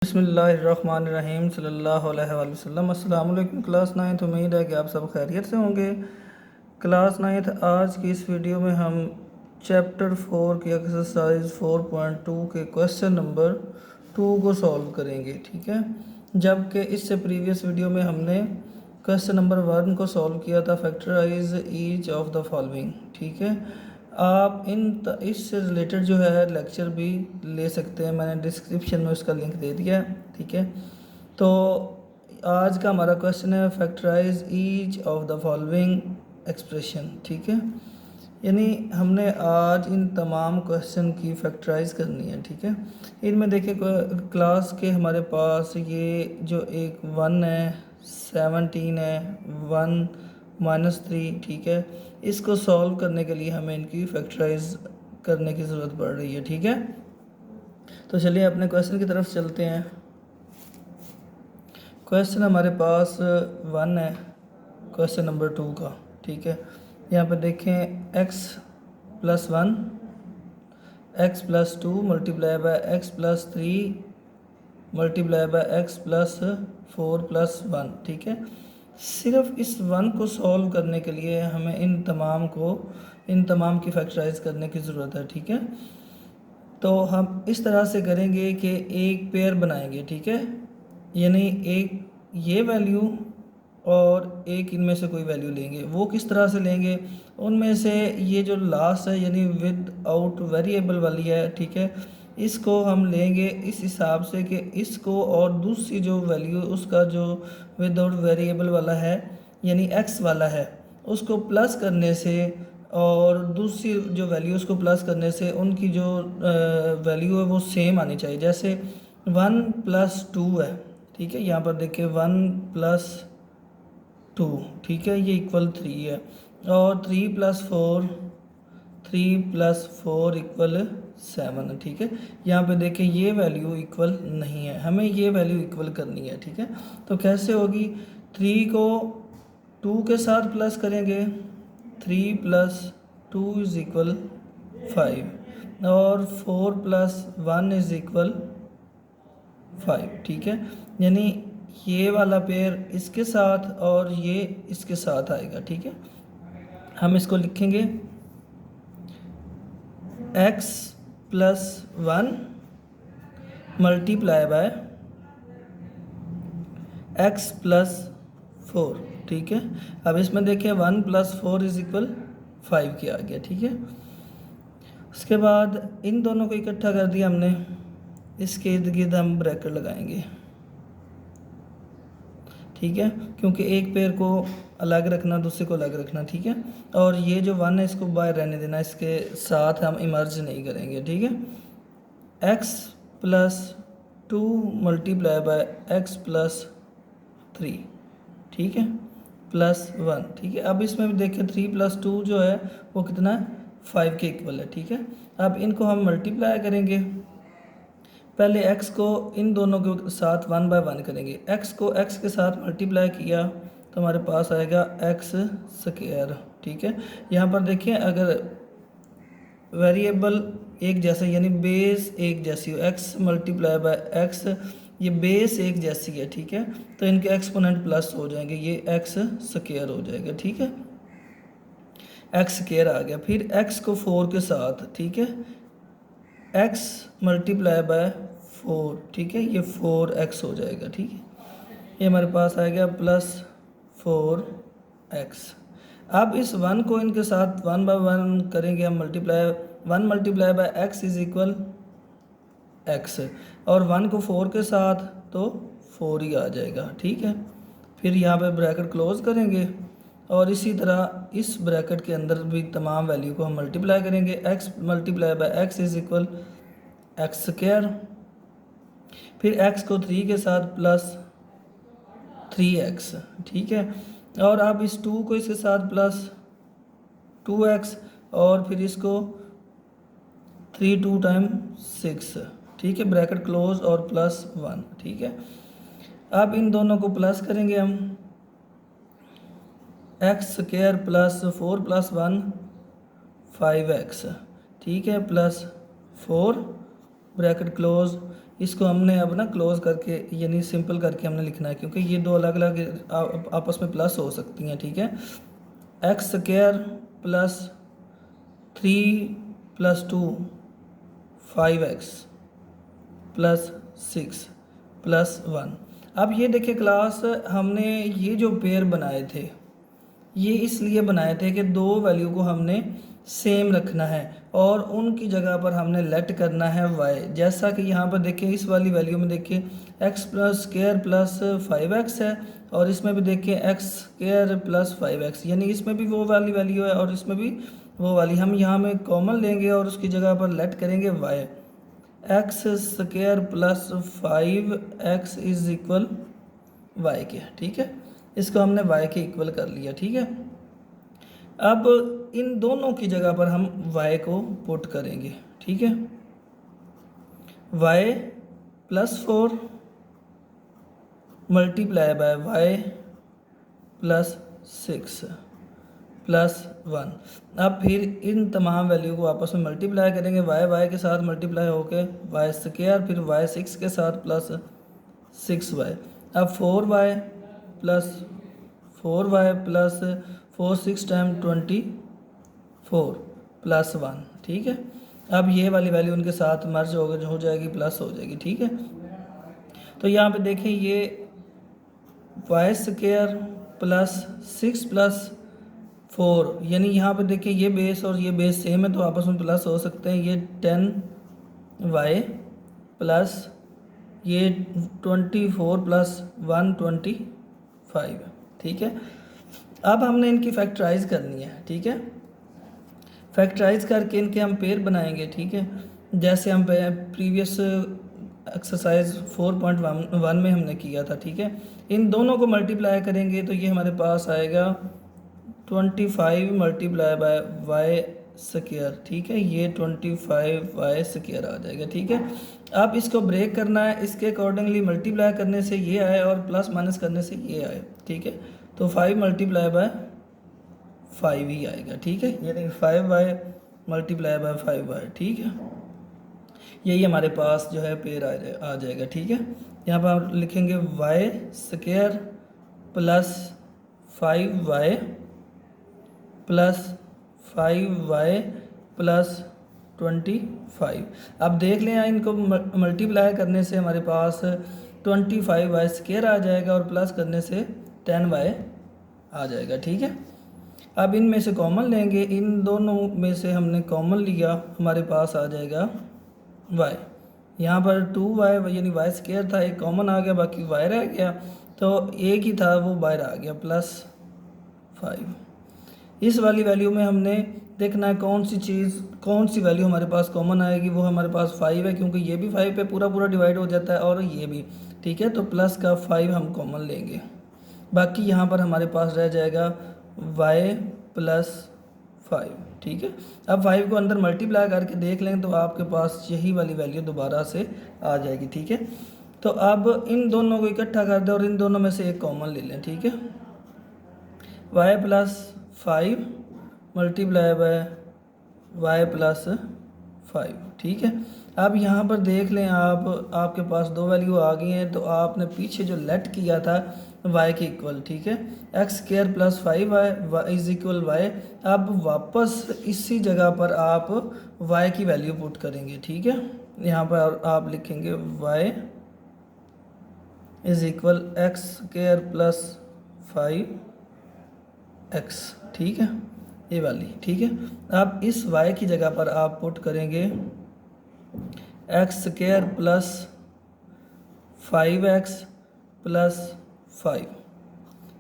बिस्मिल्लाहिर्रहमानिर्रहीम सल्लल्लाहु अलैहि वसल्लम। अस्सलाम वालेकुम क्लास 9th। उम्मीद है कि आप सब खैरियत से होंगे। क्लास 9th आज की इस वीडियो में हम चैप्टर 4 की एक्सरसाइज 4.2 के क्वेश्चन नंबर 2 को सॉल्व करेंगे, ठीक है। जबकि इससे प्रीवियस वीडियो में हमने क्वेश्चन नंबर 1 को सॉल्व किया था, factorize each of the following, ठीक है। आप इससे रिलेटेड जो है लेक्चर भी ले सकते हैं, मैंने डिस्क्रिप्शन में उसका लिंक दे दिया है, ठीक है। तो आज का हमारा क्वेश्चन है factorize each of the following expression, ठीक है। यानी हमने आज इन तमाम क्वेश्चन की फैक्टराइज करनी है, ठीक है। इनमें देखिए क्लास के हमारे पास ये जो एक 1 है, 17 है, 1 -3, ठीक है। इसको सॉल्व करने के लिए हमें इनकी फैक्टराइज करने की ज़रूरत पड़ रही है, ठीक है। तो चलिए अपने क्वेश्चन की तरफ चलते हैं। क्वेश्चन हमारे पास 1 है, क्वेश्चन नंबर 2 का, ठीक है। यहाँ पर देखें x+1 x+2 multiply by x+3 multiply by x+4+1, ठीक है। सिर्फ इस 1 को सॉल्व करने के लिए हमें इन तमाम की फैक्टराइज करने की ज़रूरत है, ठीक है। तो हम इस तरह से करेंगे कि एक पेयर बनाएंगे, ठीक है। यानी एक ये वैल्यू और एक इनमें से कोई वैल्यू लेंगे। वो किस तरह से लेंगे, उनमें से ये जो लास्ट है यानी विद आउट वेरिएबल वाली है, ठीक है, इसको हम लेंगे इस हिसाब से कि इसको और दूसरी जो वैल्यू उसका जो विदाउट वेरिएबल वाला है यानी x वाला है उसको प्लस करने से और दूसरी जो वैल्यू उसको प्लस करने से उनकी जो वैल्यू है वो सेम आनी चाहिए। जैसे 1+2 है, ठीक है। यहाँ पर देखिए 1+2, ठीक है, ये इक्वल 3 है। और 3+4 इक्वल 7 है, ठीक है। यहाँ पे देखें ये वैल्यू इक्वल नहीं है, हमें ये वैल्यू इक्वल करनी है, ठीक है। तो कैसे होगी, 3 को 2 के साथ प्लस करेंगे, 3+2 इज इक्वल 5 और 4+1 इज इक्वल 5, ठीक है। यानी ये वाला पेयर इसके साथ और ये इसके साथ आएगा, ठीक है। हम इसको लिखेंगे x+1 मल्टीप्लाई बाय x+4, ठीक है। अब इसमें देखिए 1+4 इज इक्वल 5 किया गया, ठीक है। उसके बाद इन दोनों को इकट्ठा कर दिया हमने, इसके इर्द गिर्द हम ब्रैकेट लगाएंगे, ठीक है, क्योंकि एक पेयर को अलग रखना दूसरे को अलग रखना, ठीक है। और ये जो 1 है इसको बाहर रहने देना, इसके साथ हम इमर्ज नहीं करेंगे, ठीक है। x+2 मल्टीप्लाई बाय x+3, ठीक है, +1, ठीक है। अब इसमें भी देखिए 3+2 जो है वो कितना है, 5 के इक्वल है, ठीक है। अब इनको हम मल्टीप्लाई करेंगे, पहले x को इन दोनों के साथ 1/1 करेंगे। x को x के साथ मल्टीप्लाई किया तो हमारे पास आएगा x², ठीक है। यहाँ पर देखिए अगर वेरिएबल एक जैसा यानी बेस एक जैसी हो, x मल्टीप्लाई बाय x, ये बेस एक जैसी है, ठीक है, तो इनके एक्सपोनेंट प्लस हो जाएंगे, ये x² हो जाएगा, ठीक है। x² आ गया। फिर x को 4 के साथ, ठीक है, x मल्टीप्लाई बाय 4, ठीक है, ये 4x हो जाएगा, ठीक है। ये हमारे पास आ गया +4x। अब इस 1 को इनके साथ 1/1 करेंगे हम multiply, 1 multiply by x is equal x, और 1 को 4 के साथ तो 4 ही आ जाएगा, ठीक है। फिर यहाँ पे ब्रैकेट क्लोज करेंगे और इसी तरह इस ब्रैकेट के अंदर भी तमाम वैल्यू को हम मल्टीप्लाई करेंगे। x multiply by x is equal x², फिर x को 3 के साथ प्लस 3x, ठीक है। और अब इस 2 को इसके साथ प्लस 2x और फिर इसको 3 2 टाइम्स 6, ठीक है, ब्रैकेट क्लोज और +1, ठीक है। अब इन दोनों को प्लस करेंगे हम, x² + 4+1 5x, ठीक है, +4 ब्रैकेट क्लोज, इसको हमने अब ना क्लोज करके यानी सिंपल करके हमने लिखना है, क्योंकि ये दो अलग अलग आपस में प्लस हो सकती हैं, ठीक है। X square plus 3 + 2 5x plus 6 + 1। अब ये देखिए क्लास, हमने ये जो पेयर बनाए थे ये इसलिए बनाए थे कि दो वैल्यू को हमने सेम रखना है और उनकी जगह पर हमने लेट करना है y। जैसा कि यहाँ पर देखिए इस वाली वैल्यू में देखिए x² प्लस 5x है और इसमें भी देखिए x² प्लस 5x, यानी इसमें भी वो वाली वैल्यू है और इसमें भी वो वाली। हम यहाँ में कॉमन लेंगे और उसकी जगह पर लेट करेंगे y। x² plus 5x is equal y के, ठीक है। इसको हमने y के इक्वल कर लिया, ठीक है। अब इन दोनों की जगह पर हम y को पुट करेंगे, ठीक है। y + 4 multiply by y + 6 + 1। अब फिर इन तमाम वैल्यू को आपस में मल्टीप्लाई करेंगे, y के साथ मल्टीप्लाई होके y², फिर y6 के साथ प्लस 6y। अब 4y + 4y + 4 6 टाइम 24 + 1, ठीक है। अब ये वाली वैल्यू उनके साथ मर्ज हो जाएगी, प्लस हो जाएगी, ठीक है। तो यहाँ पे देखें ये y² + 6 + 4, यानी यहाँ पे देखिए ये बेस और ये बेस सेम है तो आपस में प्लस हो सकते हैं। ये 10y प्लस ये 24 + 1 25, ठीक है। अब हमने इनकी फैक्टराइज करनी है, ठीक है। फैक्टराइज करके इनके हम पेयर बनाएंगे, ठीक है। जैसे हम प्रीवियस एक्सरसाइज 4.1 में हमने किया था, ठीक है। इन दोनों को मल्टीप्लाई करेंगे तो ये हमारे पास आएगा 25 मल्टीप्लाई बाय y², ठीक है। ये 25y² आ जाएगा, ठीक है। अब इसको ब्रेक करना है, इसके अकॉर्डिंगली मल्टीप्लाई करने से ये आए और प्लस माइनस करने से ये आए, ठीक है। तो 5 मल्टीप्लाई बाय 5 ही आएगा, ठीक है। यानी 5y मल्टीप्लाई बाय 5y, ठीक है। यही हमारे पास जो है पेयर आ जाएगा, ठीक है। यहाँ पर आप लिखेंगे y² plus 5y plus 5y plus 25। अब देख लें इनको मल्टीप्लाई करने से हमारे पास 25y² आ जाएगा और प्लस करने से 10y आ जाएगा, ठीक है। अब इनमें से कॉमन लेंगे, इन दोनों में से हमने कॉमन लिया, हमारे पास आ जाएगा y। यहाँ पर 2y यानी y² था, एक कॉमन आ गया, बाकी y रह गया, तो एक ही था वो बाहर आ गया प्लस 5। इस वाली वैल्यू में हमने देखना है कौन सी वैल्यू हमारे पास कॉमन आएगी। वो हमारे पास 5 है, क्योंकि ये भी 5 पे पूरा पूरा डिवाइड हो जाता है और ये भी, ठीक है। तो प्लस का 5 हम कॉमन लेंगे, बाकी यहाँ पर हमारे पास रह जाएगा y + 5, ठीक है। अब 5 को अंदर मल्टीप्लाई करके देख लें तो आपके पास यही वाली वैल्यू दोबारा से आ जाएगी, ठीक है। तो अब इन दोनों को इकट्ठा कर दें और इन दोनों में से एक कॉमन ले लें, ठीक है। y + 5 मल्टीप्लाई बाय y + 5, ठीक है। अब यहाँ पर देख लें आपके पास दो वैल्यू आ गई हैं, तो आपने पीछे जो लेट किया था y के इक्वल, ठीक है। x² + 5y is equal y। अब वापस इसी जगह पर आप y की वैल्यू पुट करेंगे, ठीक है। यहाँ पर आप लिखेंगे y is equal x² + 5x, ठीक है, ये वाली, ठीक है। अब इस y की जगह पर आप पुट करेंगे x² + 5x + 5।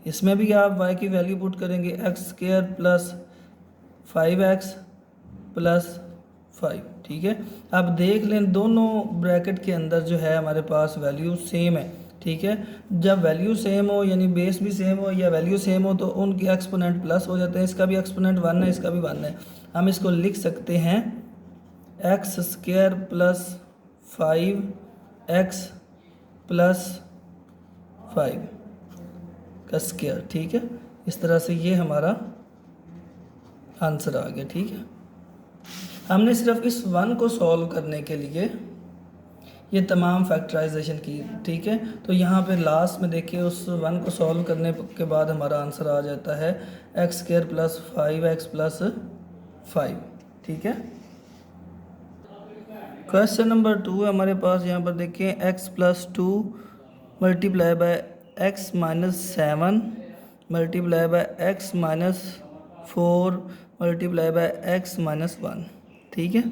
इसमें भी आप y की वैल्यू पुट करेंगे x² + 5x + 5, ठीक है। अब देख लें दोनों ब्रैकेट के अंदर जो है हमारे पास वैल्यू सेम है, ठीक है। जब वैल्यू सेम हो यानी बेस भी सेम हो या वैल्यू सेम हो तो उनके एक्सपोनेंट प्लस हो जाते हैं। इसका भी एक्सपोनेंट 1 है, इसका भी 1 है। हम इसको लिख सकते हैं x² + 5x + 5 का स्क्वायर, ठीक है। इस तरह से ये हमारा आंसर आ गया, ठीक है। हमने सिर्फ इस 1 को सॉल्व करने के लिए ये तमाम फैक्टराइजेशन की, ठीक है। तो यहाँ पे लास्ट में देखिए उस 1 को सॉल्व करने के बाद हमारा आंसर आ जाता है x² + 5x + 5, ठीक है। क्वेश्चन नंबर 2 है हमारे पास, यहाँ पर देखिए x + 2 × x - 7 × x - 4 × x - 1, ठीक है।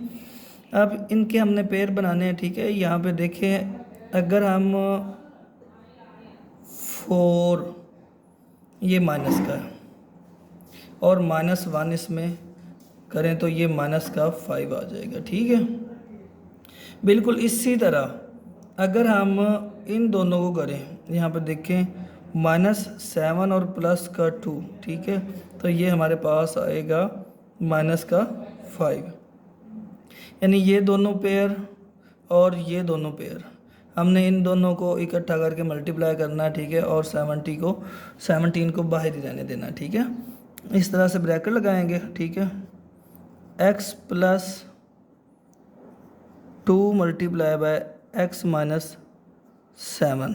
अब इनके हमने पेयर बनाने हैं, ठीक है। यहाँ पे देखें अगर हम 4 ये माइनस का है और -1 इसमें करें तो ये -5 आ जाएगा, ठीक है। बिल्कुल इसी तरह अगर हम इन दोनों को करें, यहाँ पर देखें -7 और +2, ठीक है। तो ये हमारे पास आएगा -5, यानी ये दोनों पेयर और ये दोनों पेयर हमने इन दोनों को इकट्ठा करके मल्टीप्लाई करना है, ठीक है। और 17 को बाहर ही रहने देना, ठीक है। इस तरह से ब्रैकेट लगाएंगे, ठीक है। x + 2 × x - 7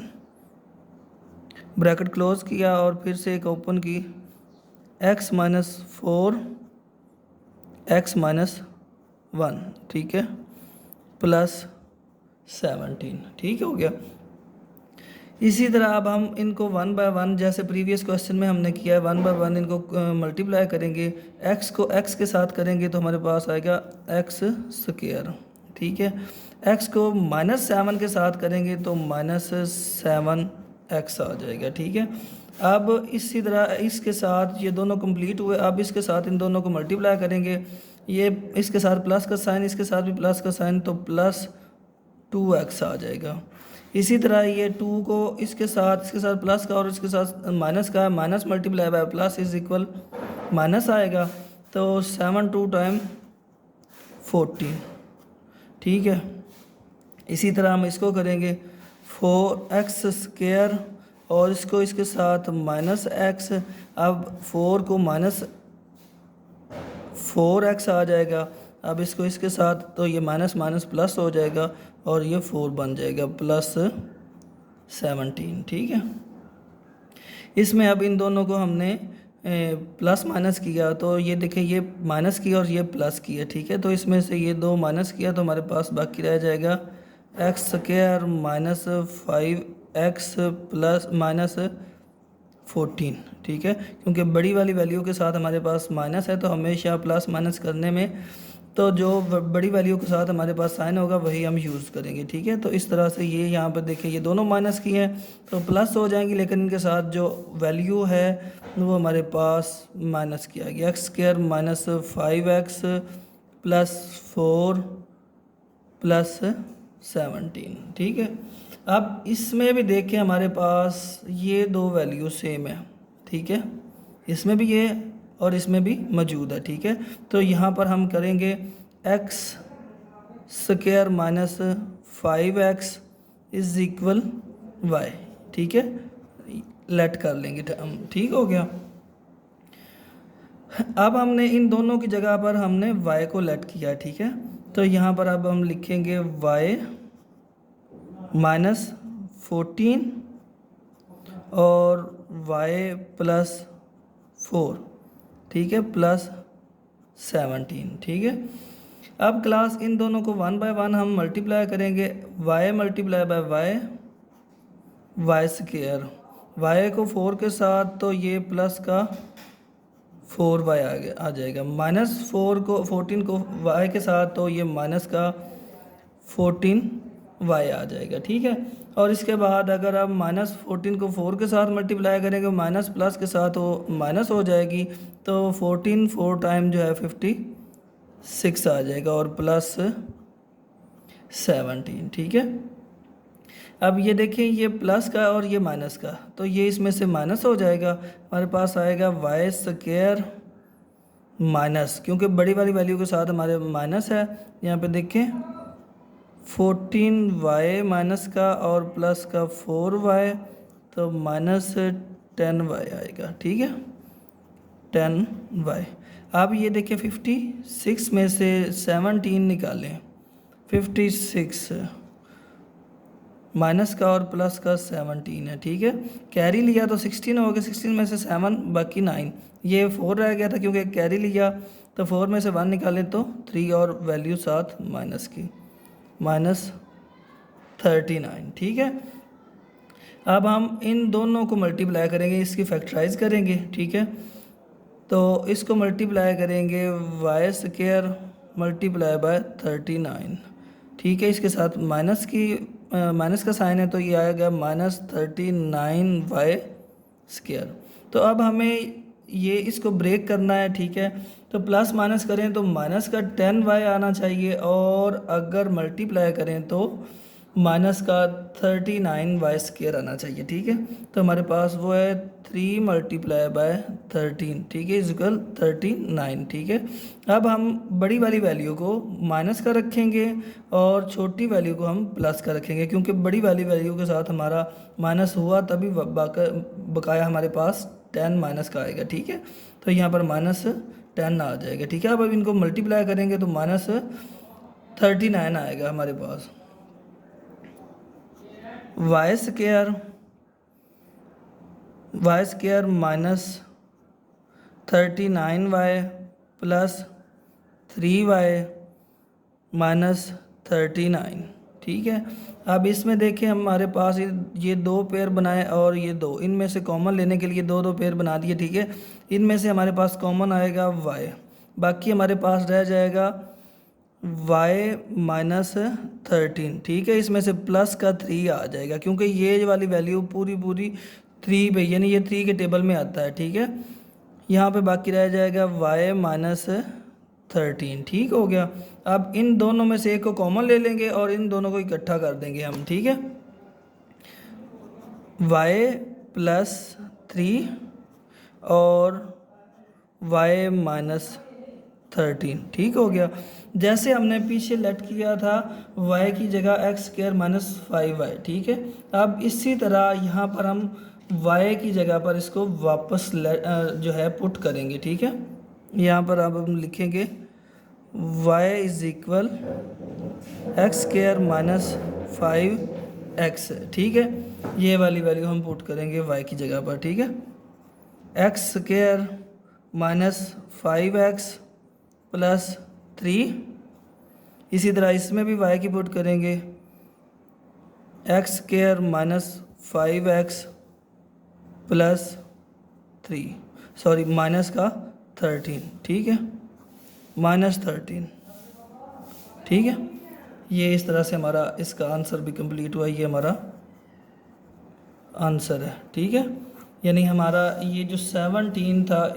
ब्रैकेट क्लोज किया और फिर से एक ओपन की, x - 4 x - 1, ठीक है, +17, ठीक हो गया। इसी तरह अब हम इनको 1 बाय 1 जैसे प्रीवियस क्वेश्चन में हमने किया है 1 बाय 1 इनको मल्टीप्लाई करेंगे। x को x के साथ करेंगे तो हमारे पास आएगा x², ठीक है। x को -7 के साथ करेंगे तो -7x आ जाएगा, ठीक है। अब इसी तरह इसके साथ ये दोनों कंप्लीट हुए, अब इसके साथ इन दोनों को मल्टीप्लाई करेंगे, ये इसके साथ प्लस का साइन, इसके साथ भी प्लस का साइन, तो +2x आ जाएगा। इसी तरह ये 2 को इसके साथ प्लस का और इसके साथ माइनस का, minus multiply by plus is equal minus आएगा, तो 7 2 टाइम 14, ठीक है। इसी तरह हम इसको करेंगे 4x² और इसको इसके साथ -x, अब 4 को -4x आ जाएगा, अब इसको इसके साथ तो ये माइनस माइनस प्लस हो जाएगा और ये 4 बन जाएगा +17, ठीक है। इसमें अब इन दोनों को हमने प्लस माइनस किया तो ये देखिए ये माइनस किया और ये प्लस किया, ठीक है। तो इसमें से ये 2 माइनस किया तो हमारे पास बाकी रह जाएगा x² - 5x + -14, ठीक है। क्योंकि बड़ी वाली वैल्यू के साथ हमारे पास माइनस है तो हमेशा प्लस माइनस करने में तो जो बड़ी वैल्यू के साथ हमारे पास साइन होगा वही हम यूज़ करेंगे, ठीक है। तो इस तरह से ये यहाँ पर देखिए ये दोनों माइनस की हैं तो प्लस हो जाएंगी, लेकिन इनके साथ जो वैल्यू है वो हमारे पास माइनस की आएगी। x² - 5x + 4 + 17, ठीक है। अब इसमें भी देखिए हमारे पास ये दो वैल्यू सेम है, ठीक है। इसमें भी ये और इसमें भी मौजूद है, ठीक है। तो यहाँ पर हम करेंगे x² - 5x = y, ठीक है। लेट कर लेंगे हम, ठीक हो गया। अब हमने इन दोनों की जगह पर हमने y को लेट किया, ठीक है। तो यहाँ पर अब हम लिखेंगे y -14 और y + 4, ठीक है, +17, ठीक है। अब क्लास इन दोनों को 1 बाय 1 हम मल्टीप्लाई करेंगे, y × y² y को 4 के साथ तो ये प्लस का 4y आ जाएगा, -4 को 14 को y के साथ तो ये माइनस का 14y आ जाएगा, ठीक है। और इसके बाद अगर आप -14 को 4 के साथ मल्टीप्लाई करेंगे माइनस प्लस के साथ वो माइनस हो जाएगी, तो 14 4 टाइम जो है 56 आ जाएगा और +17, ठीक है। अब ये देखिए ये प्लस का और ये माइनस का, तो ये इसमें से माइनस हो जाएगा, हमारे पास आएगा y² माइनस, क्योंकि बड़ी वाली वैल्यू के साथ हमारे माइनस है। यहाँ पे देखें 14y माइनस का और प्लस का 4y, तो -10y आएगा, ठीक है, 10y। अब ये देखिए 56 में से 17 निकालें, 56 माइनस का और प्लस का 17 है, ठीक है। कैरी लिया तो 16 हो गया, 16 में से 7 बाकी 9, ये 4 रह गया था क्योंकि कैरी लिया, तो 4 में से 1 निकाले तो 3 और वैल्यू साथ माइनस की, -39, ठीक है। अब हम इन दोनों को मल्टीप्लाई करेंगे, इसकी फैक्टराइज करेंगे, ठीक है। तो इसको मल्टीप्लाई करेंगे y² मल्टीप्लाई बाय 39, ठीक है। इसके साथ माइनस का साइन है तो ये आएगा -39y²। तो अब हमें ये इसको ब्रेक करना है, ठीक है। तो प्लस माइनस करें तो माइनस का 10y आना चाहिए, और अगर मल्टीप्लाई करें तो माइनस का 39y² आना चाहिए, ठीक है। तो हमारे पास वो है 3 मल्टीप्लाई बाय 13, ठीक है, इक्वल 39, ठीक है। अब हम बड़ी वाली वैल्यू को माइनस का रखेंगे और छोटी वैल्यू को हम प्लस का रखेंगे, क्योंकि बड़ी वाली वैल्यू के साथ हमारा माइनस हुआ तभी बकाया हमारे पास 10 माइनस का आएगा, ठीक है। तो यहाँ पर -10 आ जाएगा, ठीक है। अब इनको मल्टीप्लाई करेंगे तो -39 आएगा हमारे पास। y² -39y प्लस 3y -39, ठीक है। अब इसमें देखें हमारे पास ये 2 पेयर बनाए और ये 2, इनमें से कॉमन लेने के लिए 2 पेयर बना दिए, ठीक है। इनमें से हमारे पास कॉमन आएगा y, बाकी हमारे पास रह जाएगा y -13, ठीक है। इसमें से प्लस का 3 आ जाएगा, क्योंकि ये वाली वैल्यू पूरी 3 पे, यानी ये 3 के टेबल में आता है, ठीक है। यहाँ पे बाकी रह जाएगा y -13, ठीक हो गया। अब इन दोनों में से एक को कॉमन ले लेंगे और इन दोनों को इकट्ठा कर देंगे हम, ठीक है। y +3 और y -13, ठीक हो गया। जैसे हमने पीछे लेट किया था y की जगह x² -5y, ठीक है। अब इसी तरह यहाँ पर हम y की जगह पर इसको वापस जो है पुट करेंगे, ठीक है। यहाँ पर अब हम लिखेंगे y = x² -5x, ठीक है। ये वाली वैल्यू हम पुट करेंगे y की जगह पर, ठीक है। x² -5x + 3, इसी तरह इसमें भी y की पुट करेंगे x² -5x + 3, सॉरी माइनस का 13, ठीक है, -13, ठीक है। ये इस तरह से हमारा इसका आंसर भी कंप्लीट हुआ, ये हमारा आंसर है, ठीक है। यानी हमारा ये जो 17 था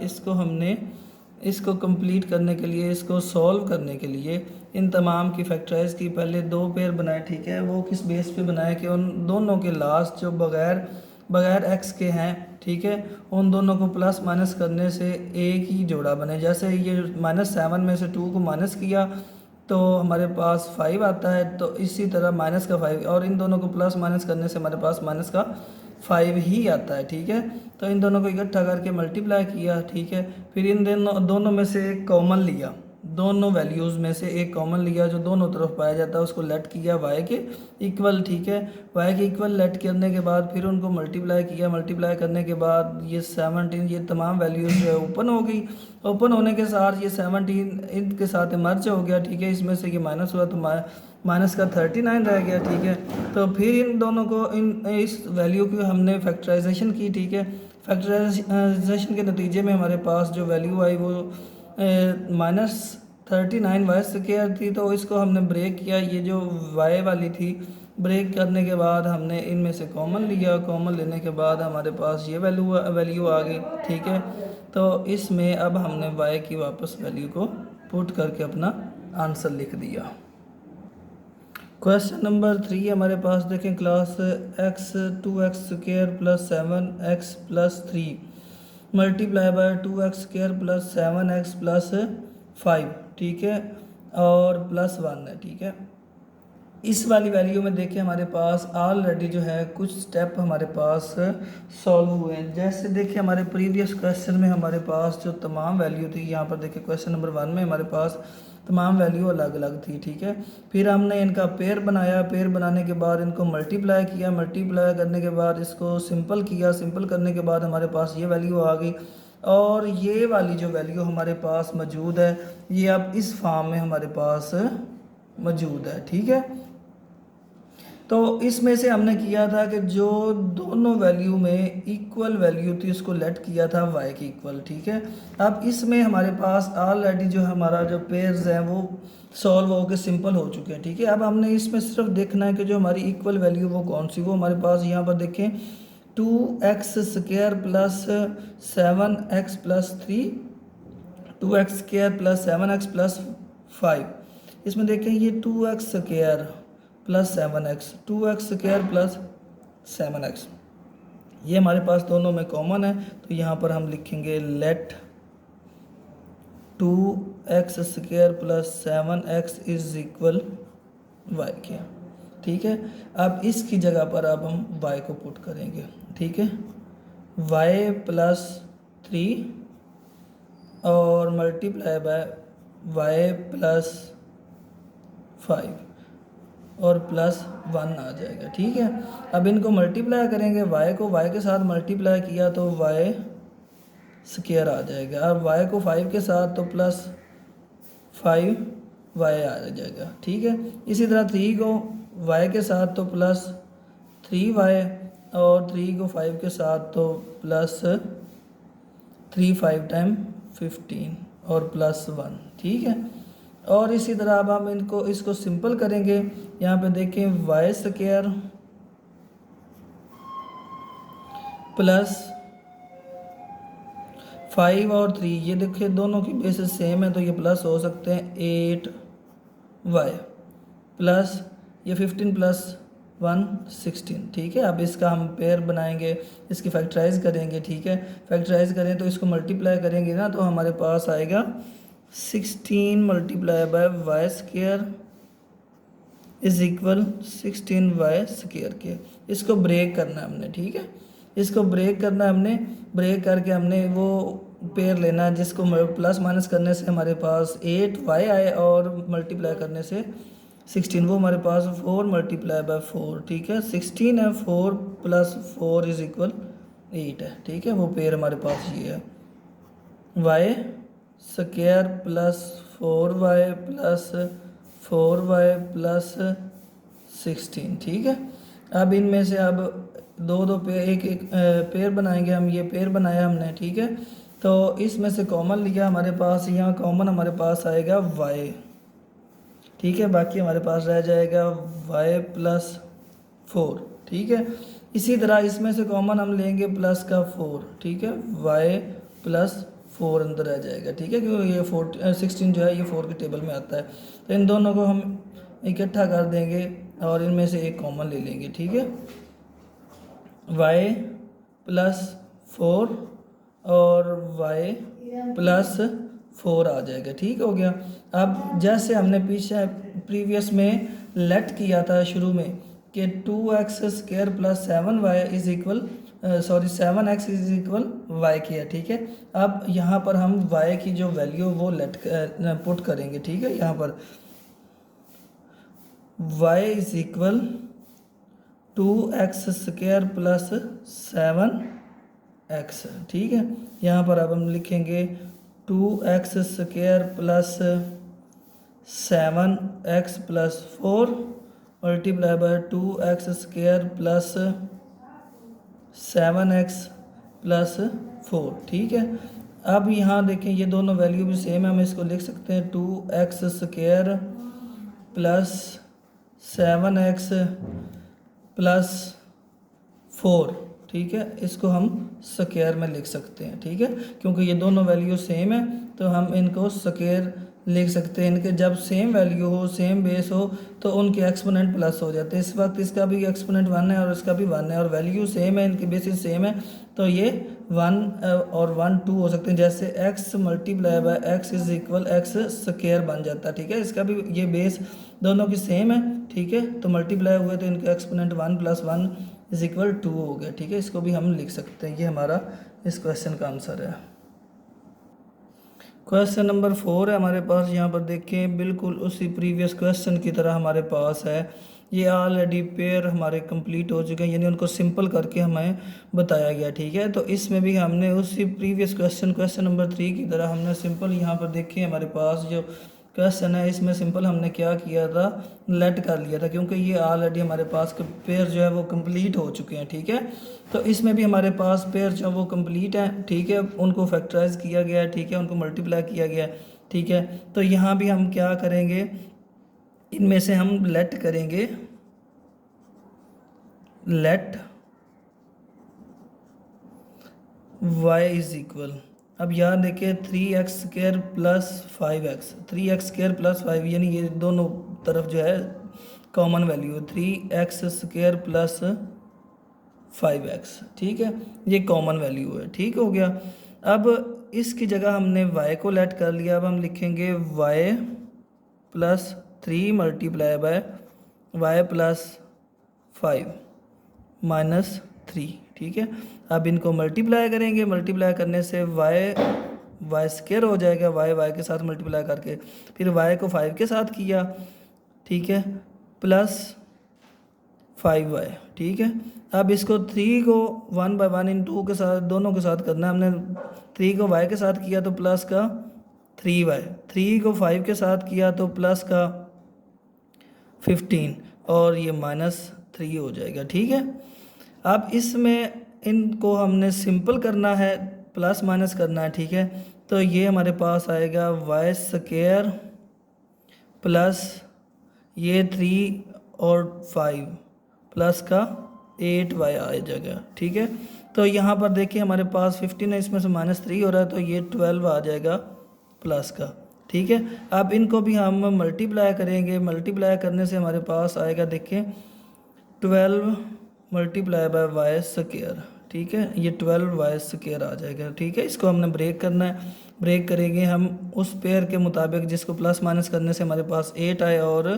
इसको कंप्लीट करने के लिए, इसको सॉल्व करने के लिए इन तमाम की फैक्टराइज की, पहले 2 पेयर बनाए, ठीक है। वो किस बेस पे बनाए कि उन दोनों के लास्ट जो बगैर x के हैं, ठीक है, उन दोनों को प्लस माइनस करने से एक ही जोड़ा बने। जैसे ये -7 में से 2 को माइनस किया तो हमारे पास 5 आता है, तो इसी तरह -5, और इन दोनों को प्लस माइनस करने से हमारे पास -5 ही आता है, ठीक है। तो इन दोनों को इकट्ठा करके मल्टीप्लाई किया, ठीक है। फिर इन दोनों में से एक कॉमन लिया, दोनों वैल्यूज़ में से एक कॉमन लिया जो दोनों तरफ पाया जाता है, उसको लेट किया y के इक्वल, ठीक है। y के इक्वल लेट करने के बाद फिर उनको मल्टीप्लाई किया, मल्टीप्लाई करने के बाद ये 17, ये तमाम वैल्यूज़ जो है ओपन हो गई। ओपन होने के साथ ये 17 इनके साथ मर्ज हो गया, ठीक है। इसमें से ये माइनस हुआ तो माइनस का 39 रह गया, ठीक है। तो फिर इन दोनों को इस वैल्यू की हमने फैक्टराइजेशन की, ठीक है। फैक्टराइजेशन के नतीजे में हमारे पास जो वैल्यू आई वो -39y² थी। तो इसको हमने ब्रेक किया, ये जो y वाली थी, ब्रेक करने के बाद हमने इनमें से कॉमन लिया, कॉमन लेने के बाद हमारे पास ये वैल्यू आ गई, ठीक है। तो इसमें अब हमने y की वापस वैल्यू को पुट करके अपना आंसर लिख दिया। क्वेश्चन नंबर 3 हमारे पास देखें, class x2x² + 7x + 3 multiply by 2x² + 7x + 5, ठीक है, और +1 है, ठीक है। इस वाली वैल्यू में देखें हमारे पास ऑलरेडी जो है कुछ स्टेप हमारे पास सॉल्व हुए हैं। जैसे देखिए हमारे प्रीवियस क्वेश्चन में हमारे पास जो तमाम वैल्यू थी, यहाँ पर देखिए क्वेश्चन नंबर 1 में हमारे पास तमाम वैल्यू अलग अलग थी, ठीक है। फिर हमने इनका पेयर बनाया, पेयर बनाने के बाद इनको मल्टीप्लाई किया, मल्टीप्लाई करने के बाद इसको सिंपल किया, सिंपल करने के बाद हमारे पास ये वैल्यू आ गई। और ये वाली जो वैल्यू हमारे पास मौजूद है ये अब इस फॉर्म में हमारे पास मौजूद है, ठीक है। तो इसमें से हमने किया था कि जो दोनों वैल्यू में इक्वल वैल्यू थी उसको लेट किया था y की इक्वल, ठीक है। अब इसमें हमारे पास ऑलरेडी जो हमारा जो पेयर्स हैं वो सॉल्व होकर सिंपल हो चुके हैं, ठीक है। अब हमने इसमें सिर्फ देखना है कि जो हमारी इक्वल वैल्यू वो कौन सी, वो हमारे पास यहाँ पर देखें 2x² plus 7x plus 3, 2x² plus 7x plus 5। इसमें देखें ये 2x² plus 7x, 2x² plus 7x, ये हमारे पास दोनों में कॉमन है। तो यहाँ पर हम लिखेंगे let 2x² plus 7x is equal y के, ठीक है। अब इसकी जगह पर अब हम y को पुट करेंगे, ठीक है। y प्लस 3 और मल्टीप्लाई बाय y प्लस 5 और प्लस 1 आ जाएगा, ठीक है। अब इनको मल्टीप्लाई करेंगे, y को y के साथ मल्टीप्लाई किया तो y स्क्वायर आ जाएगा। अब y को 5 के साथ तो प्लस 5y आ जाएगा, ठीक है। इसी तरह 3 को y के साथ तो प्लस 3y और 3 को 5 के साथ तो प्लस 3 5 टाइम 15 और प्लस 1, ठीक है। और इसी तरह अब हम इसको सिंपल करेंगे। यहाँ पे देखें y स्क्वायर प्लस 5 और 3, ये देखिए दोनों की बेसिस सेम है तो ये प्लस हो सकते हैं 8y प्लस ये 15 प्लस 1 16, ठीक है। अब इसका हम पेयर बनाएंगे, इसकी फैक्टराइज करेंगे, ठीक है। फैक्टराइज करें तो इसको मल्टीप्लाई करेंगे ना तो हमारे पास आएगा 16 multiply by y square is equal 16y square के। इसको ब्रेक करना है हमने, ठीक है। इसको ब्रेक करना है हमने, ब्रेक करके हमने वो पेयर लेना है जिसको प्लस माइनस करने से हमारे पास 8y आए और मल्टीप्लाई करने से 16, वो हमारे पास 4 मल्टीप्लाई बाय 4, ठीक है। 16 है, 4 प्लस 4 इज इक्वल 8 है, ठीक है। वो पेयर हमारे पास ये है y square plus 4y plus 4y plus 16, ठीक है। अब इनमें से अब दो पेयर एक पेयर बनाएंगे हम, ये पेयर बनाया हमने, ठीक है। तो इसमें से कॉमन लिया हमारे पास, यहाँ कॉमन हमारे पास आएगा y, ठीक है। बाकी हमारे पास रह जाएगा y प्लस 4, ठीक है। इसी तरह इसमें से कॉमन हम लेंगे प्लस का 4, ठीक है। y प्लस 4 अंदर रह जाएगा, ठीक है, क्योंकि ये 16 जो है ये 4 के टेबल में आता है। तो इन दोनों को हम इकट्ठा कर देंगे और इनमें से एक कॉमन ले लेंगे, ठीक है। y प्लस 4 और y प्लस 4 आ जाएगा, ठीक हो गया। अब जैसे हमने पीछे प्रीवियस में लेट किया था शुरू में कि 2x² plus 7y is equal 7x is equal y किया, ठीक है। अब यहाँ पर हम y की जो वैल्यू वो लेट पुट करेंगे, ठीक है। यहाँ पर y is equal 2x² plus 7x, ठीक है। यहाँ पर अब हम लिखेंगे 2x² plus 7x plus 4 multiply by 2x² plus 7x plus 4, ठीक है। अब यहाँ देखें ये दोनों वैल्यू भी सेम है, हम इसको लिख सकते हैं 2x² प्लस 7x प्लस 4, ठीक है। इसको हम स्क्वायर में लिख सकते हैं, ठीक है, क्योंकि ये दोनों वैल्यू सेम है तो हम इनको स्क्वायर लिख सकते हैं। इनके जब सेम वैल्यू हो, सेम बेस हो तो उनके एक्सपोनेंट प्लस हो जाते हैं। इस वक्त इसका भी एक्सपोनेंट 1 है और इसका भी 1 है और वैल्यू सेम है, इनके बेसिस सेम है तो ये 1 और 1 2 हो सकते हैं। जैसे x multiply by x is equal x square बन जाता है, ठीक है। इसका भी ये बेस दोनों की सेम है, ठीक है। तो मल्टीप्लाई हुए तो इनका एक्सपोनेंट 1 प्लस 1 इज इक्वल 2 हो गया, ठीक है। इसको भी हम लिख सकते हैं, ये हमारा इस क्वेश्चन का आंसर है। क्वेश्चन नंबर 4 है हमारे पास। यहाँ पर देखें बिल्कुल उसी प्रीवियस क्वेश्चन की तरह हमारे पास है। ये ऑलरेडी पेयर हमारे कंप्लीट हो चुके हैं, यानी उनको सिंपल करके हमें बताया गया। ठीक है, तो इसमें भी हमने उसी प्रीवियस क्वेश्चन नंबर 3 की तरह हमने सिंपल यहाँ पर देखिए हमारे पास जो क्वेश्चन है इसमें सिंपल हमने क्या किया था, लेट कर लिया था, क्योंकि ये ऑलरेडी हमारे पास पेयर जो है वो कंप्लीट हो चुके हैं। ठीक है, तो इसमें भी हमारे पास पेयर जो वो कंप्लीट हैं। ठीक है, उनको फैक्टराइज किया गया है। ठीक है, उनको मल्टीप्लाई किया गया है। ठीक है, तो यहाँ भी हम क्या करेंगे, इनमें से हम लेट करेंगे, लेट y इज इक्वल, अब यहाँ देखिए 3x² plus 5x, 3x² plus 5 यानी ये दोनों तरफ जो है कॉमन वैल्यू है, 3x² प्लस 5x। ठीक है, ये कॉमन वैल्यू है। ठीक हो गया। अब इसकी जगह हमने y को लेट कर लिया। अब हम लिखेंगे y plus 3 multiply by y plus 5 minus 3। ठीक है, अब इनको मल्टीप्लाई करेंगे, मल्टीप्लाई करने से y स्क्वायर हो जाएगा, y के साथ मल्टीप्लाई करके, फिर y को 5 के साथ किया। ठीक है, प्लस 5y। ठीक है, अब इसको 3 को 1 बाय 1 इन 2 के साथ, दोनों के साथ करना है। हमने 3 को y के साथ किया तो प्लस का 3y, 3 को 5 के साथ किया तो प्लस का 15 और ये माइनस 3 हो जाएगा। ठीक है, अब इसमें इनको हमने सिंपल करना है, प्लस माइनस करना है। ठीक है, तो ये हमारे पास आएगा y स्क्वायर प्लस ये 3 और 5 प्लस का 8y आ जाएगा। ठीक है, तो यहाँ पर देखिए हमारे पास 15 है, इसमें से माइनस 3 हो रहा है तो ये 12 आ जाएगा प्लस का। ठीक है, अब इनको भी हम मल्टीप्लाई करेंगे, मल्टीप्लाई करने से हमारे पास आएगा देखिए 12 मल्टीप्लाई बाय वाई स्क्वायर। ठीक है, ये 12y स्क्वायर आ जाएगा। ठीक है, इसको हमने ब्रेक करना है, ब्रेक करेंगे हम उस पेयर के मुताबिक जिसको प्लस माइनस करने से हमारे पास 8 आए और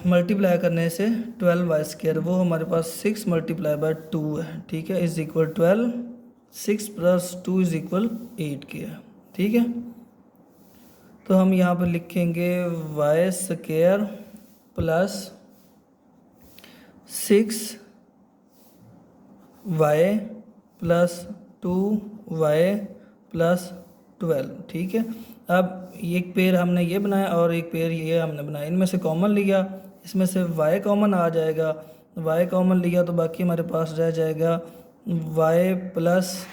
मल्टीप्लाई करने से 12y स्क्वायर, वो हमारे पास 6 मल्टीप्लाई बाय 2 है। ठीक है, is equal 12, 6 plus 2 is equal 8 के है। ठीक है, तो हम यहाँ पर लिखेंगे y square plus 6y plus 2y plus 12। ठीक है, अब एक पेयर हमने ये बनाया और एक पेयर ये हमने बनाया, इनमें से कॉमन लिया, इसमें से y कॉमन आ जाएगा, y कॉमन लिया तो बाकी हमारे पास रह जाएगा y प्लस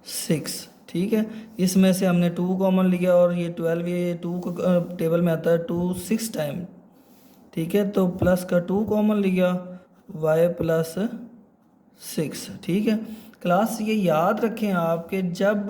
6। ठीक है, इसमें से हमने 2 कॉमन लिया और ये 12, ये 2 को टेबल में आता है 2 6 टाइम। ठीक है, तो प्लस का 2 कॉमन लिया, y प्लस 6। ठीक है, क्लास ये याद रखें आपके जब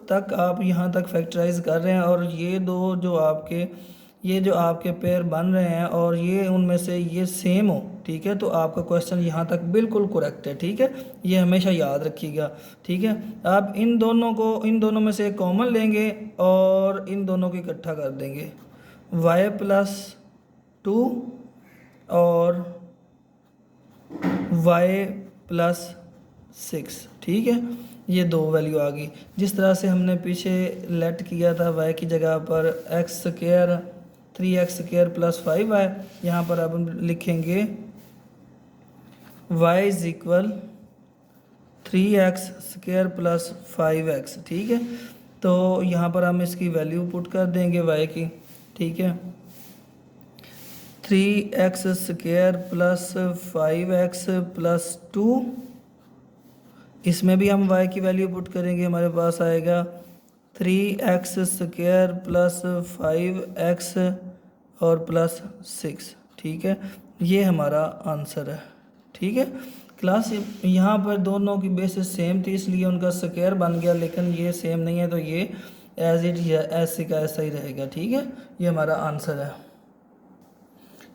तक आप यहाँ तक फैक्टराइज कर रहे हैं और ये दो जो आपके पेयर बन रहे हैं और ये उनमें से ये सेम हो, ठीक है, तो आपका क्वेश्चन यहाँ तक बिल्कुल करेक्ट है। ठीक है, ये हमेशा याद रखिएगा। ठीक है, आप इन दोनों में से कॉमन लेंगे और इन दोनों को इकट्ठा कर देंगे, y प्लस 2 और y प्लस 6। ठीक है, ये दो वैल्यू आ गई। जिस तरह से हमने पीछे लेट किया था y की जगह पर x square 3x² plus 5y, यहाँ पर अब हम लिखेंगे y is equal 3x² plus 5x। ठीक है, तो यहाँ पर हम इसकी वैल्यू पुट कर देंगे y की। ठीक है, 3x² प्लस 5x प्लस 2, इसमें भी हम y की वैल्यू पुट करेंगे, हमारे पास आएगा 3x² प्लस 5x और प्लस 6। ठीक है, ये हमारा आंसर है। ठीक है, क्लास यहाँ पर दोनों की बेसिस सेम थी इसलिए उनका स्क्वायर बन गया, लेकिन ये सेम नहीं है तो ये एज इट ऐसे का ऐसा ही रहेगा। ठीक है, ये हमारा आंसर है।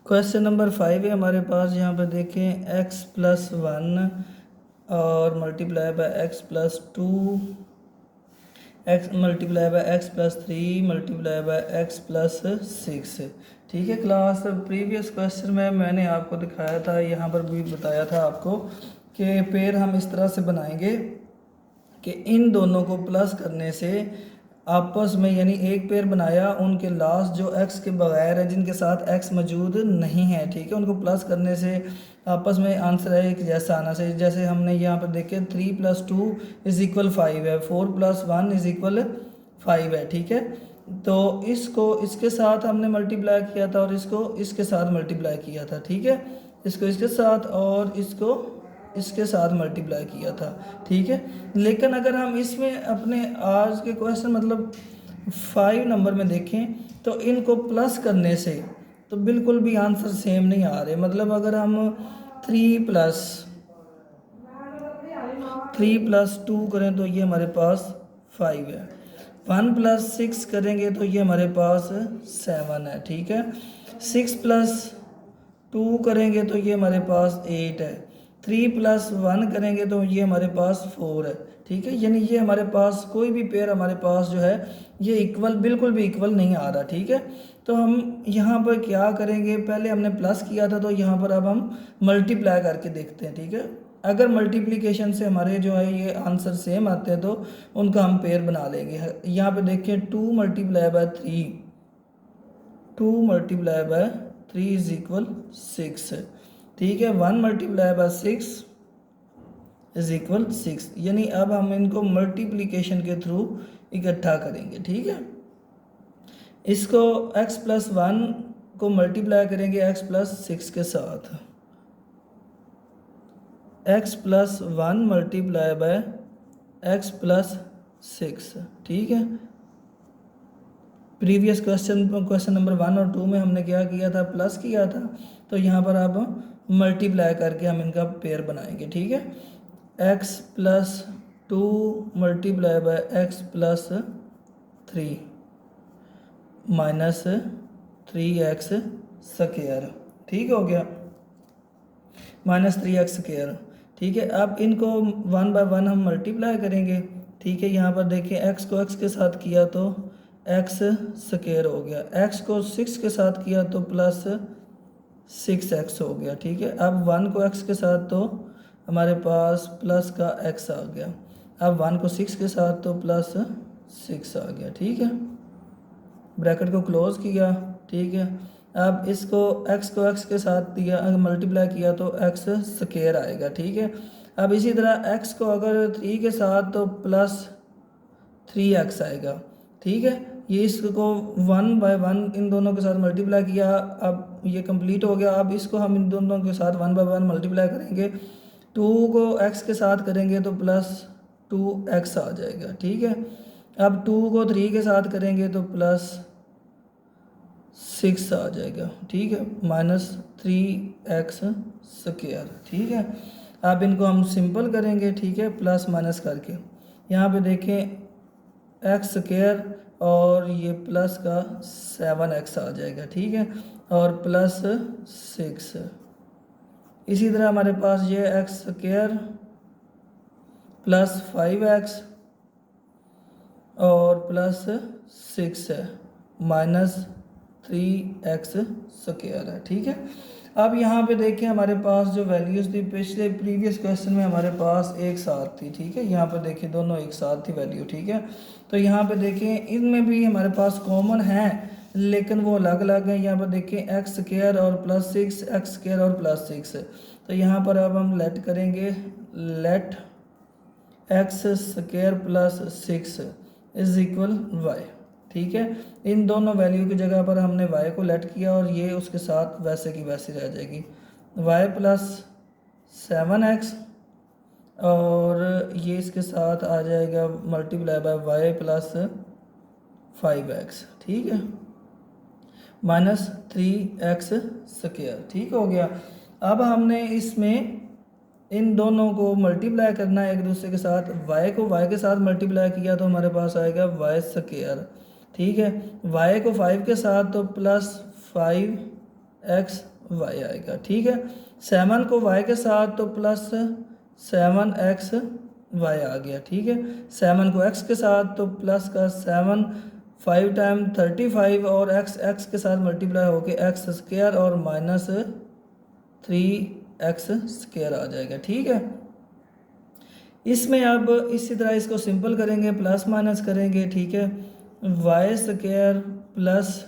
क्वेश्चन नंबर 5 है हमारे पास। यहाँ पर देखें x प्लस 1 और multiply by x plus 2, x multiply by x plus 3 multiply by x plus 6। ठीक है, क्लास प्रीवियस क्वेश्चन में मैंने आपको दिखाया था, यहाँ पर भी बताया था आपको कि पेयर हम इस तरह से बनाएंगे कि इन दोनों को प्लस करने से आपस में यानी एक पेयर बनाया, उनके लास्ट जो एक्स के बगैर है, जिनके साथ एक्स मौजूद नहीं है, ठीक है, उनको प्लस करने से आपस में आंसर है एक जैसा आना चाहिए। जैसे हमने यहाँ पर देखे 3 + 2 = 5 है, 4 + 1 = 5 है, ठीक है। तो इसको इसके साथ हमने मल्टीप्लाई किया था और इसको इसके साथ मल्टीप्लाई किया था, ठीक है। इसको इसके साथ और इसको इसके साथ मल्टीप्लाई किया था, ठीक है। लेकिन अगर हम इसमें अपने आज के क्वेश्चन मतलब 5 नंबर में देखें तो इनको प्लस करने से तो बिल्कुल भी आंसर सेम नहीं आ रहे। मतलब अगर हम 3 + 2 करें तो ये हमारे पास 5 है, 1 + 6 करेंगे तो ये हमारे पास 7 है, ठीक है। 6 + 2 करेंगे तो ये हमारे पास 8 है, 3 + 1 करेंगे तो ये हमारे पास 4 है, ठीक है। यानी ये हमारे पास कोई भी पेयर हमारे पास जो है ये इक्वल बिल्कुल भी इक्वल नहीं आ रहा, ठीक है। तो हम यहाँ पर क्या करेंगे, पहले हमने प्लस किया था तो यहाँ पर अब हम मल्टीप्लाई करके देखते हैं, ठीक है। अगर मल्टीप्लिकेशन से हमारे जो है ये आंसर सेम आते हैं तो उनका हम पेयर बना लेंगे। यहाँ पे देखिए 2 × 3 2 × 3 = 6, ठीक है। 1 × 6 = 6। यानी अब हम इनको मल्टीप्लिकेशन के थ्रू इकट्ठा करेंगे, ठीक है। इसको x + 1 को मल्टीप्लाई करेंगे x + 6 के साथ, x + 1 × x + 6, ठीक है। प्रीवियस क्वेश्चन नंबर 1 और 2 में हमने क्या किया था, प्लस किया था। तो यहाँ पर अब मल्टीप्लाई करके हम इनका पेयर बनाएंगे, ठीक है। x + 2 × x + 3 -3x², ठीक हो गया, -3x², ठीक है। अब इनको 1 by 1 हम मल्टीप्लाई करेंगे, ठीक है। यहाँ पर देखिए x को x के साथ किया तो x² हो गया, x को 6 के साथ किया तो +6x हो गया, ठीक है। अब 1 को x के साथ तो हमारे पास प्लस का x आ गया, अब 1 को 6 के साथ तो +6 आ गया, ठीक है। ब्रैकेट को क्लोज किया, ठीक है। अब इसको x को x के साथ दिया, अगर मल्टीप्लाई किया तो x² आएगा, ठीक है। अब इसी तरह x को अगर 3 के साथ तो +3x आएगा, ठीक है। ये इसको 1 by 1 इन दोनों के साथ मल्टीप्लाई किया, अब ये कंप्लीट हो गया। अब इसको हम इन दोनों के साथ 1 by 1 मल्टीप्लाई करेंगे, 2 को x के साथ करेंगे तो +2x आ जाएगा, ठीक है। अब 2 को 3 के साथ करेंगे तो +6 आ जाएगा, ठीक है, -3x², ठीक है। अब इनको हम सिंपल करेंगे, ठीक है, प्लस माइनस करके। यहाँ पे देखें x² और ये प्लस का 7x आ जाएगा, ठीक है, और +6। इसी तरह हमारे पास ये x² + 5x और +6 है, -3x² है, ठीक है। अब यहाँ पे देखें हमारे पास जो वैल्यूज़ थी पिछले प्रीवियस क्वेश्चन में हमारे पास एक साथ थी, ठीक है। यहाँ पे देखें दोनों एक साथ थी वैल्यू, ठीक है। तो यहाँ पे देखें इनमें भी हमारे पास कॉमन है लेकिन वो अलग अलग हैं। यहाँ पर देखें x² और +6, x² और +6। तो यहाँ पर अब हम लेट करेंगे, लेट x² + 6 = y, ठीक है। इन दोनों वैल्यू की जगह पर हमने y को लेट किया और ये उसके साथ वैसे की वैसी रह जाएगी, y + 7x और ये इसके साथ आ जाएगा मल्टीप्लाई बाय y + 5x, ठीक है, -3x², ठीक हो गया। अब हमने इसमें इन दोनों को मल्टीप्लाई करना है एक दूसरे के साथ, y को y के साथ मल्टीप्लाई किया तो हमारे पास आएगा y², ठीक है। y को 5 के साथ तो +5xy आएगा, ठीक है। 7 को y के साथ तो +7xy आ गया, ठीक है। 7 को x के साथ तो प्लस का 7, 5 टाइम 35 और x के साथ मल्टीप्लाई होके x² और -3x² आ जाएगा, ठीक है। इसमें अब इसी तरह इसको सिंपल करेंगे, प्लस माइनस करेंगे, ठीक है। वाई स्क्वायर प्लस,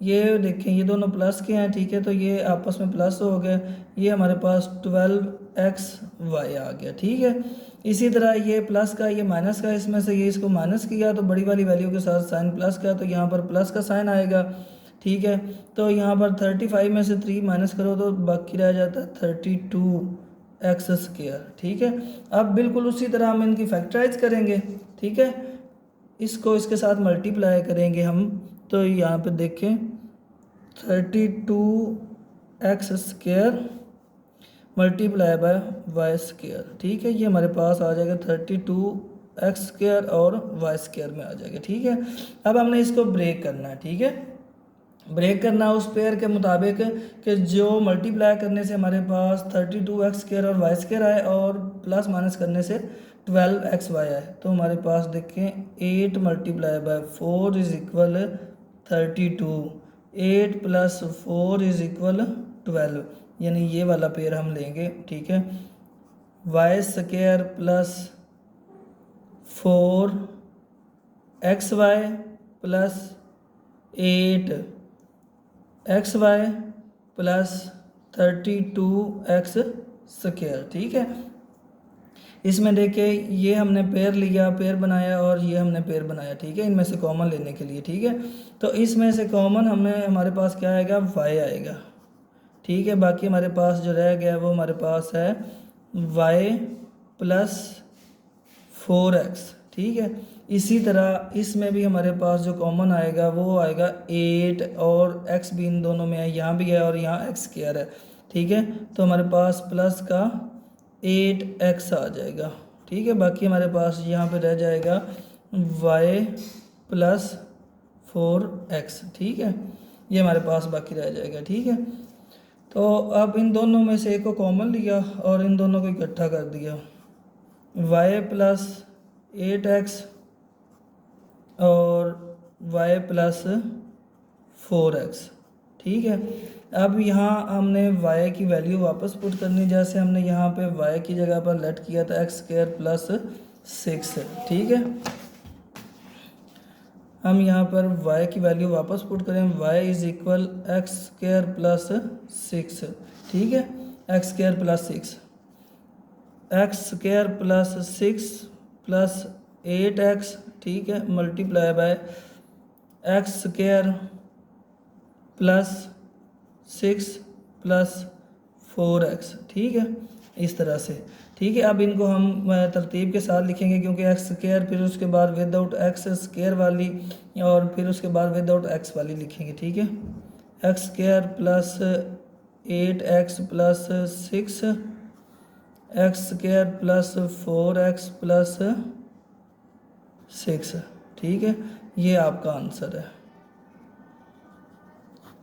ये देखें ये दोनों प्लस के हैं, ठीक है, तो ये आपस में प्लस हो गए, ये हमारे पास 12xy आ गया, ठीक है। इसी तरह ये प्लस का ये माइनस का, इसमें से ये इसको माइनस किया तो बड़ी वाली वैल्यू के साथ साइन प्लस का, तो यहाँ पर प्लस का साइन आएगा, ठीक है। तो यहाँ पर 35 में से 3 माइनस करो तो बाकी रह जाता है 32x², ठीक है। अब बिल्कुल उसी तरह हम इनकी फैक्टराइज करेंगे, ठीक है, इसको इसके साथ मल्टीप्लाई करेंगे हम। तो यहाँ पे देखें 32x² मल्टीप्लाई बाय y², ठीक है, ये हमारे पास आ जाएगा 32x² और y² में आ जाएगा, ठीक है। अब हमने इसको ब्रेक करना है, ठीक है, ब्रेक करना उस पेयर के मुताबिक कि जो मल्टीप्लाई करने से हमारे पास 32x² और y² आए और प्लस माइनस करने से 12xy आए। तो हमारे पास देखें 8 multiply by 4 is equal 32, 8 + 4 is equal 12, यानी ये वाला पेयर हम लेंगे, ठीक है। y² plus 4xy plus 8xy plus 32x², ठीक है। इसमें देखिए ये हमने पेयर लिया, पेयर बनाया और ये हमने पेयर बनाया, ठीक है, इनमें से कॉमन लेने के लिए, ठीक है। तो इसमें से कॉमन हमारे पास क्या आएगा, y आएगा, ठीक है। बाकी हमारे पास जो रह गया वो हमारे पास है y प्लस 4x, ठीक है। इसी तरह इसमें भी हमारे पास जो कॉमन आएगा वो आएगा 8, और x भी इन दोनों में है, यहाँ भी है और यहाँ x² है, ठीक है। तो हमारे पास प्लस का 8x आ जाएगा, ठीक है। बाकी हमारे पास यहाँ पे रह जाएगा y प्लस 4x, ठीक है, ये हमारे पास बाकी रह जाएगा, ठीक है। तो अब इन दोनों में से एक को कॉमन लिया और इन दोनों को इकट्ठा कर दिया, y प्लस 8x और y प्लस 4x, ठीक है। अब यहाँ हमने y की वैल्यू वापस पुट करनी, जैसे हमने यहाँ पे y की जगह पर लेट किया था x² प्लस 6, ठीक है। हम यहाँ पर y की वैल्यू वापस पुट करें, y is equal x² plus 6, ठीक है, x² plus 6, x² plus 6 plus 8x, ठीक है, multiply by x² plus 6 plus 4x, ठीक है, इस तरह से, ठीक है। अब इनको हम तरतीब के साथ लिखेंगे, क्योंकि x² फिर उसके बाद विदाउट x² वाली और फिर उसके बाद विदाउट x वाली लिखेंगे, ठीक है। x² plus 8x plus 6, x² plus 4x plus 6, ठीक है, ये आपका आंसर है,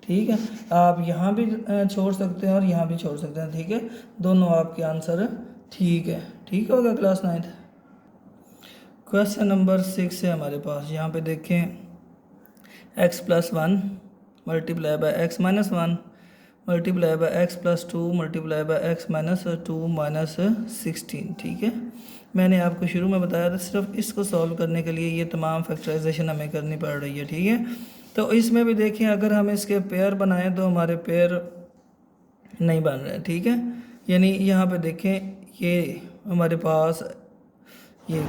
ठीक है। आप यहाँ भी छोड़ सकते हैं और यहाँ भी छोड़ सकते हैं, ठीक है, दोनों आपके आंसर ठीक है, ठीक होगा क्लास 9th। क्वेश्चन नंबर 6 है हमारे पास, यहाँ पे देखें x + 1 multiply by x - 1 multiply by x + 2 multiply by x - 2 - 16, ठीक है। मैंने आपको शुरू में बताया था सिर्फ इसको सॉल्व करने के लिए ये तमाम फैक्टराइजेशन हमें करनी पड़ रही है, ठीक है। तो इसमें भी देखें अगर हम इसके पेयर बनाएं तो हमारे पेयर नहीं बन रहे, ठीक है। यानी यहाँ पे देखें ये हमारे पास ये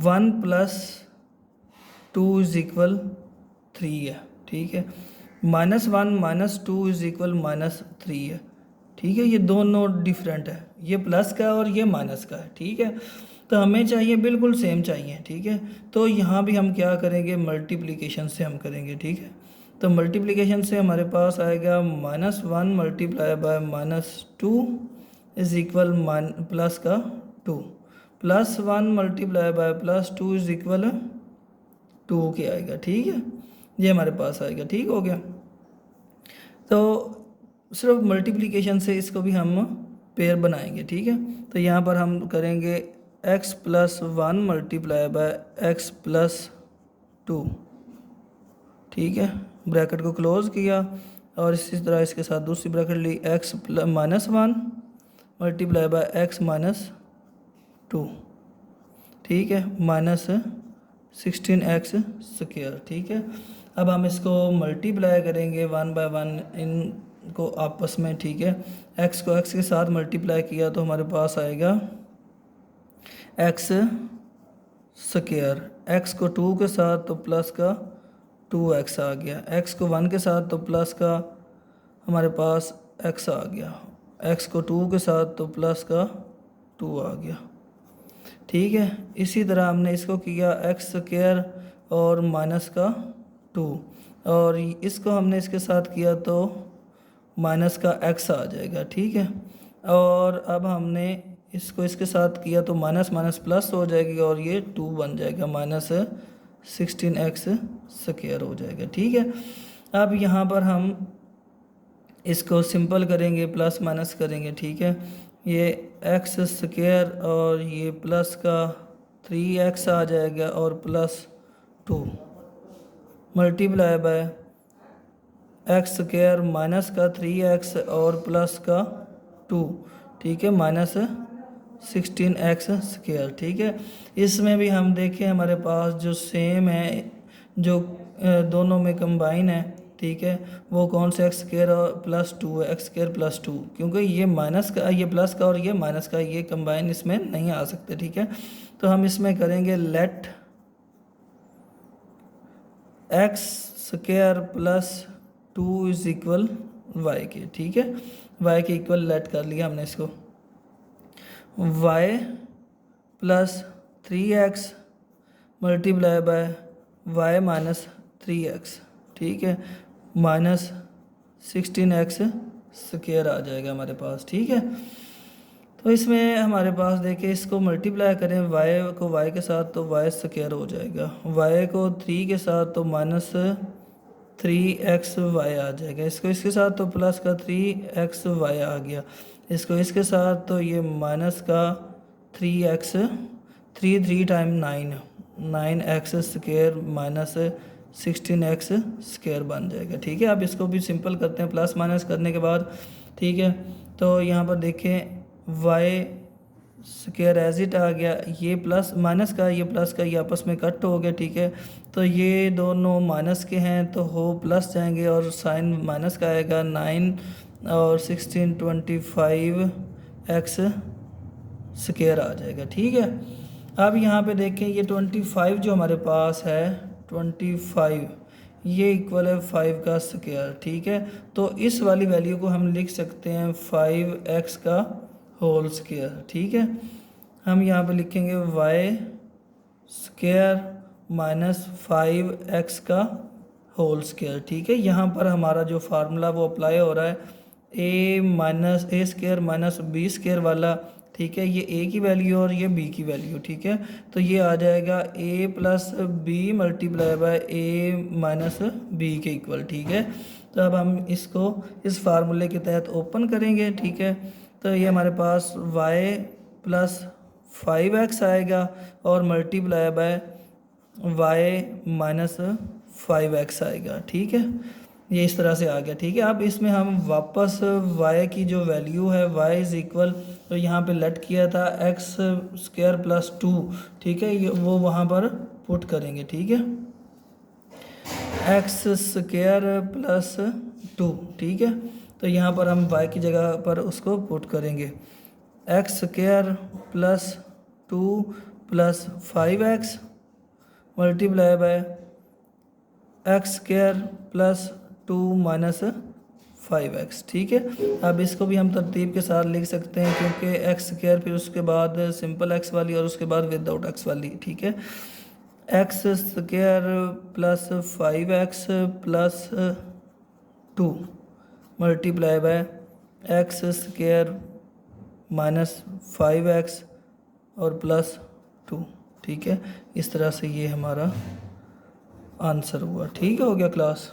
1 + 2 इज इक्वल 3 है, ठीक है, -1 - 2 इज इक्वल -3 है, ठीक है। ये दोनों डिफरेंट है, ये प्लस का और ये माइनस का है, ठीक है। तो हमें चाहिए बिल्कुल सेम चाहिए, ठीक है। तो यहाँ भी हम क्या करेंगे, मल्टीप्लिकेशन से हम करेंगे, ठीक है। तो मल्टीप्लिकेशन से हमारे पास आएगा -1 multiply bye -2 is equal plus का 2, +1 मल्टीप्लाई बाय +2 इज इक्वल 2 के आएगा, ठीक है, ये हमारे पास आएगा, ठीक हो गया। तो सिर्फ मल्टीप्लिकेशन से इसको भी हम पेयर बनाएंगे, ठीक है। तो यहाँ पर हम करेंगे x + 1 मल्टीप्लाई बाय x + 2, ठीक है, ब्रैकेट को क्लोज़ किया और इसी तरह इसके साथ दूसरी ब्रैकेट ली, x - 1 मल्टीप्लाई बाय x - 2, ठीक है, माइनस 16x², ठीक है। अब हम इसको मल्टीप्लाई करेंगे 1 बाय 1 इनको आपस में, ठीक है। x को x के साथ मल्टीप्लाई किया तो हमारे पास आएगा x², x को 2 के साथ तो प्लस का 2x आ गया, x को 1 के साथ तो प्लस का हमारे पास x आ गया, x को 2 के साथ तो प्लस का 2 आ गया, ठीक है। इसी तरह हमने इसको किया x² और माइनस का 2, और इसको हमने इसके साथ किया तो माइनस का x आ जाएगा, ठीक है। और अब हमने इसको इसके साथ किया तो माइनस माइनस प्लस हो जाएगी और ये 2 बन जाएगा, माइनस 16x² हो जाएगा, ठीक है। अब यहाँ पर हम इसको सिंपल करेंगे, प्लस माइनस करेंगे, ठीक है। ये x² और ये प्लस का 3x आ जाएगा और plus 2 multiply by x² minus का 3x और प्लस का 2, ठीक है, माइनस 16x², ठीक है। इसमें भी हम देखें हमारे पास जो सेम है, जो दोनों में कंबाइन है, ठीक है, वो कौन से x² और प्लस 2 है, x² प्लस 2, क्योंकि ये माइनस का, ये प्लस का और ये माइनस का, ये कंबाइन इसमें नहीं आ सकते, ठीक है। तो हम इसमें करेंगे let x² plus 2 is equal y के, ठीक है। y के इक्वल लेट कर लिया हमने इसको, y plus 3x multiply by y minus 3x, ठीक है, माइनस 16x² आ जाएगा हमारे पास, ठीक है। तो इसमें हमारे पास देखिए, इसको मल्टीप्लाई करें y को y के साथ तो y² हो जाएगा, y को 3 के साथ तो माइनस 3xy आ जाएगा, इसको इसके साथ तो प्लस का 3xy आ गया, इसको इसके साथ तो ये माइनस का 3x, 3 time 9x² minus 16x² बन जाएगा, ठीक है। अब इसको भी सिंपल करते हैं प्लस माइनस करने के बाद, ठीक है। तो यहाँ पर देखें y² एज इट आ गया, ये प्लस माइनस का, ये प्लस का, ये आपस में कट हो गया, ठीक है। तो ये दोनों माइनस के हैं तो हो प्लस जाएंगे और साइन माइनस का आएगा, 9 और 16 25x² आ जाएगा, ठीक है। अब यहाँ पे देखें ये 25 जो हमारे पास है, 25 ये इक्वल है 5 का स्क्वायर, ठीक है। तो इस वाली वैल्यू को हम लिख सकते हैं 5x का होल स्क्वायर, ठीक है। हम यहाँ पे लिखेंगे y² माइनस 5x का होल स्क्वायर, ठीक है। यहाँ पर हमारा जो फार्मूला वो अप्लाई हो रहा है, a square minus b square वाला, ठीक है। ये a की वैल्यू और ये b की वैल्यू, ठीक है। तो ये आ जाएगा a plus b multiply by a minus b के इक्वल, ठीक है। तो अब हम इसको इस फार्मूले के तहत ओपन करेंगे, ठीक है। तो ये हमारे पास y प्लस 5x आएगा और multiply by y minus 5x आएगा, ठीक है। ये इस तरह से आ गया, ठीक है। अब इसमें हम वापस y की जो वैल्यू है y इज़ इक्वल, तो यहाँ पे लेट किया था x² प्लस 2, ठीक है, ये वो वहाँ पर पुट करेंगे, ठीक है, x² प्लस 2, ठीक है। तो यहाँ पर हम y की जगह पर उसको पुट करेंगे, x² plus 2 plus 5x multiply by x² plus 2 minus 5x, ठीक है। अब इसको भी हम तरतीब के साथ लिख सकते हैं, क्योंकि x² फिर उसके बाद सिंपल x वाली और उसके बाद विदाउट x वाली, ठीक है। x² plus 5x plus 2 multiply by x² minus 5x और प्लस 2, ठीक है। इस तरह से ये हमारा आंसर हुआ, ठीक है, हो गया क्लास।